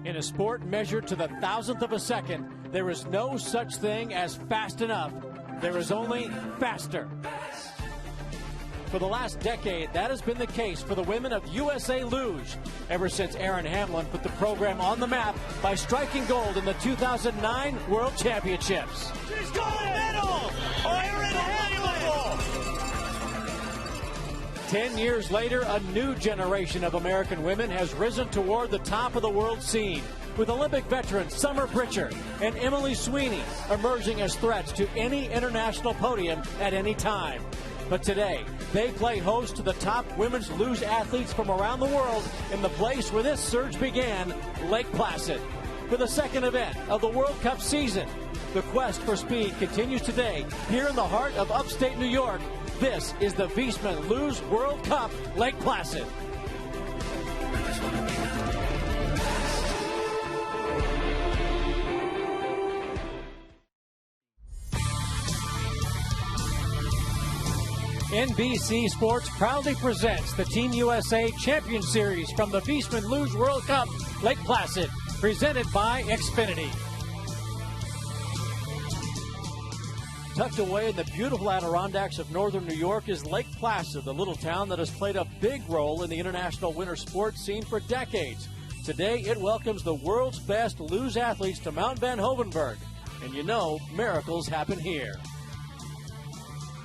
In a sport measured to the thousandth of a second, there is no such thing as fast enough. There is only faster. For the last decade, that has been the case for the women of USA Luge, ever since Erin Hamlin put the program on the map by striking gold in the 2009 World Championships. She's got a medal! Erin Hamlin! 10 years later, a new generation of American women has risen toward the top of the world scene, with Olympic veterans Summer Britcher and Emily Sweeney emerging as threats to any international podium at any time. But today, they play host to the top women's luge athletes from around the world in the place where this surge began, Lake Placid. For the second event of the World Cup season, the quest for speed continues today here in the heart of upstate New York. This is the Viessmann Luge World Cup, Lake Placid. NBC Sports proudly presents the Team USA Champion Series from the Viessmann Luge World Cup, Lake Placid, presented by Xfinity. Tucked away in the beautiful Adirondacks of northern New York is Lake Placid, the little town that has played a big role in the international winter sports scene for decades. Today, it welcomes the world's best luge athletes to Mount Van Hoevenberg. And you know, miracles happen here.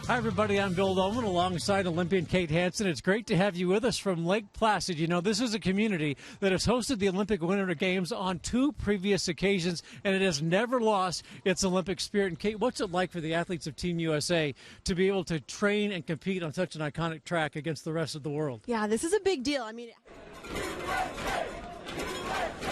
Hi, everybody. I'm Bill Doleman alongside Olympian Kate Hansen. It's great to have you with us from Lake Placid. You know, this is a community that has hosted the Olympic Winter Games on 2 previous occasions, and it has never lost its Olympic spirit. And, Kate, what's it like for the athletes of Team USA to be able to train and compete on such an iconic track against the rest of the world? Yeah, this is a big deal. I mean,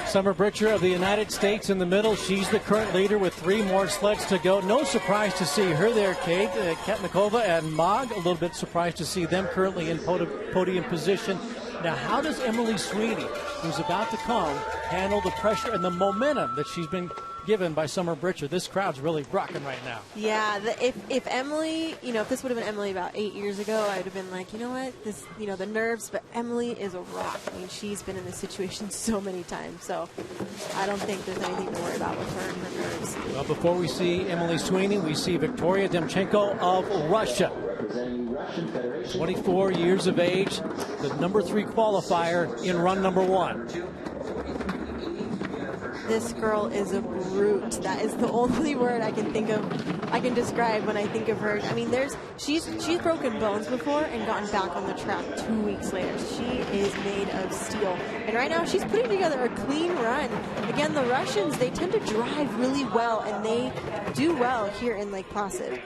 Summer Britcher of the United States in the middle. She's the current leader with 3 more sleds to go. No surprise to see her there, Kate. Ketnikova and Mog, a little bit surprised to see them currently in podium position. Now, how does Emily Sweeney, who's about to come, handle the pressure and the momentum that she's been given by Summer Britcher? This crowd's really rocking right now. Yeah, if Emily, if this would have been Emily about 8 years ago, I would have been like, you know what, this, the nerves, but Emily is a rock. I mean, she's been in this situation so many times, so I don't think there's anything to worry about with her and her nerves. Well, before we see Emily Sweeney, we see Victoria Demchenko of Russia. 24 years of age, the number 3 qualifier in run number 1. This girl is a brute. That is the only word I can think of, I can describe when I think of her. I mean, she's broken bones before and gotten back on the track 2 weeks later. She is made of steel. And right now she's putting together a clean run. Again, the Russians, they tend to drive really well, and they do well here in Lake Placid.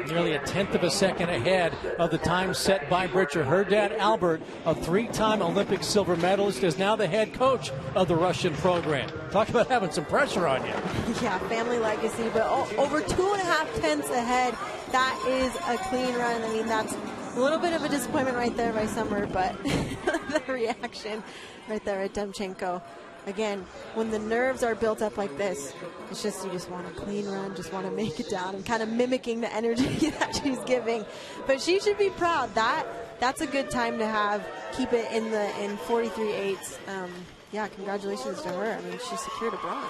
Nearly a 1/10 of a second ahead of the time set by Britcher. Her dad, Albert, a 3-time Olympic silver medalist, is now the head coach of the Russian program. Talk about having some pressure on you. Yeah, family legacy, but over 2.5 tenths ahead. That is a clean run. I mean, that's a little bit of a disappointment right there by Summer, but the reaction right there at Demchenko. Again, when the nerves are built up like this, it's just, you just want a clean run, just want to make it down, and kind of mimicking the energy that she's giving. But she should be proud. That's a good time to have. Keep it in 43.8. Yeah, congratulations to her. I mean, she secured a bronze.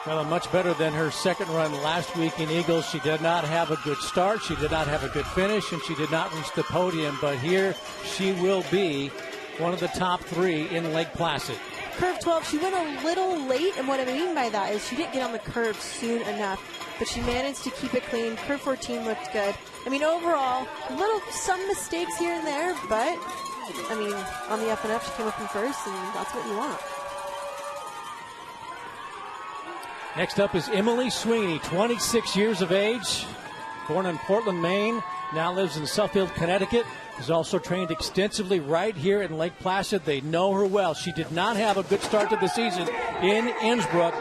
Well, much better than her second run last week in Eagles. She did not have a good start. She did not have a good finish, and she did not reach the podium. But here she will be one of the top 3 in Lake Placid. Curve 12, she went a little late, and what I mean by that is she didn't get on the curve soon enough, but she managed to keep it clean. Curve 14 looked good. I mean, overall, some mistakes here and there, but, I mean, on the up and up, she came up in first, and that's what you want. Next up is Emily Sweeney, 26 years of age, born in Portland, Maine, now lives in Suffield, Connecticut. Has also trained extensively right here in Lake Placid. They know her well. She did not have a good start to the season in Innsbruck.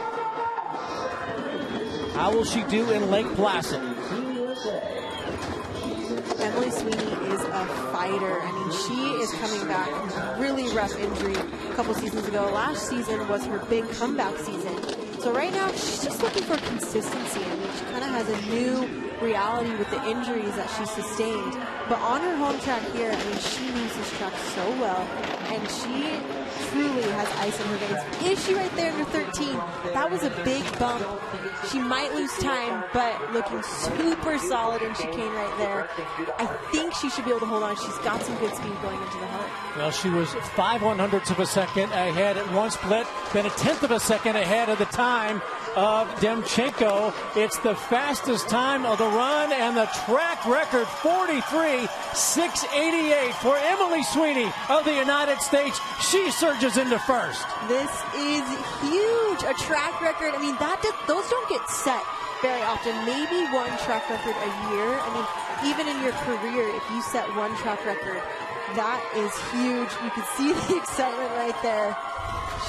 How will she do in Lake Placid? Emily Sweeney is a fighter. I mean, she is coming back from a really rough injury a couple seasons ago. Last season was her big comeback season. So right now, she's just looking for consistency. I mean, she kind of has a new reality with the injuries that she sustained. But on her home track here, I mean, she knows this track so well, and she truly has ice in her veins. Issue right there under 13. That was a big bump. She might lose time, but looking super solid in chicane right there. I think she should be able to hold on. She's got some good speed going into the heart. Well, she was 5/100ths of a second ahead at one split, then 1/10 of a second ahead of the time of Demchenko. It's the fastest time of the run, and the track record 43.688 for Emily Sweeney of the United States. She surges into first. This is huge. A track record. I mean, those don't get set very often. Maybe one track record a year. I mean, even in your career, if you set one track record, that is huge. You can see the excitement right there.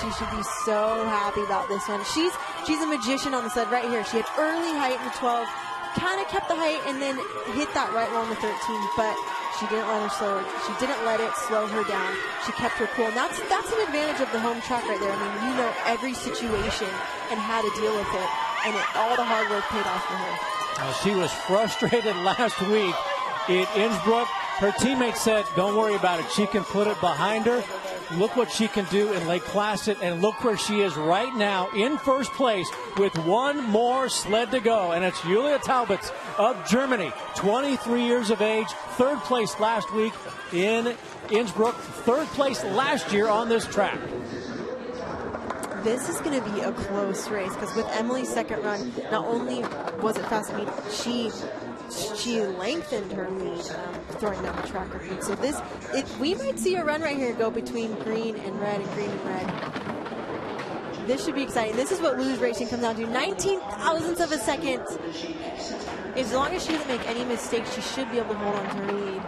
She should be so happy about this one. She's a magician on the sled right here. She had early height in the 12, kind of kept the height, and then hit that right wall in the 13, but she didn't let it slow her down. She kept her cool. And that's an advantage of the home track right there. I mean, you know every situation and how to deal with it, and all the hard work paid off for her. Well, she was frustrated last week in Innsbruck. Her teammates said, don't worry about it. She can put it behind her. Look what she can do in Lake Placid, and look where she is right now in first place with one more sled to go. And it's Julia Taubitz of Germany, 23 years of age, third place last week in Innsbruck, third place last year on this track. This is going to be a close race because with Emily's second run, not only was it fast, I mean, she lengthened her lead throwing down the track record. So we might see a run right here go between green and red and green and red. This should be exciting. This is what Luge racing comes down to. 19 thousandths of a second. As long as she doesn't make any mistakes, she should be able to hold on to her lead.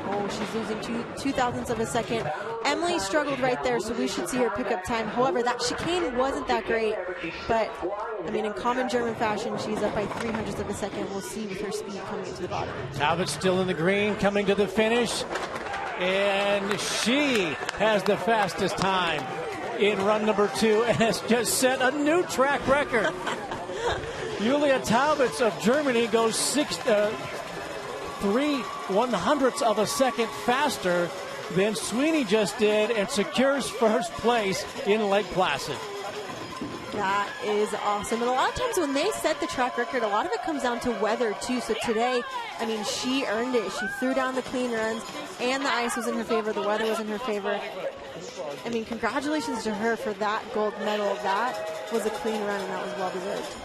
Oh, she's losing 2 thousandths of a second. Emily struggled right there, so we should see her pick up time. However, that chicane wasn't that great, but I mean, in common German fashion, she's up by 300ths of a second. We'll see with her speed coming into the bottom. Talbot still in the green, coming to the finish, and she has the fastest time in run number 2 and has just set a new track record. Julia Taubitz of Germany goes 3/100ths of a second faster than Sweeney just did and secures first place in Lake Placid. That is awesome. And a lot of times when they set the track record, a lot of it comes down to weather too. So today, I mean, she earned it. She threw down the clean runs and the ice was in her favor. The weather was in her favor. I mean, congratulations to her for that gold medal. That was a clean run and that was well deserved.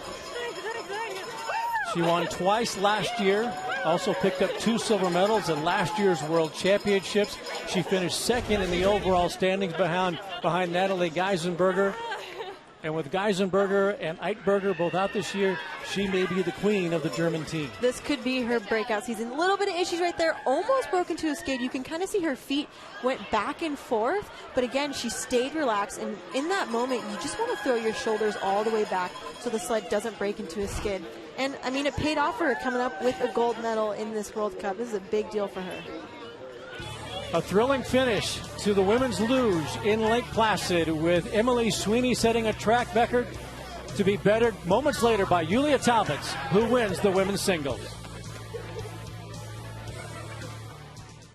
She won twice last year, also picked up 2 silver medals in last year's World Championships. She finished second in the overall standings behind Natalie Geisenberger. And with Geisenberger and Eitberger both out this year, she may be the queen of the German team. This could be her breakout season. A little bit of issues right there. Almost broke into a skid. You can kind of see her feet went back and forth. But again, she stayed relaxed. And in that moment, you just want to throw your shoulders all the way back so the sled doesn't break into a skid. And, I mean, it paid off for her coming up with a gold medal in this World Cup. This is a big deal for her. A thrilling finish to the women's luge in Lake Placid with Emily Sweeney setting a track record to be bettered moments later by Julia Taubitz, who wins the women's singles.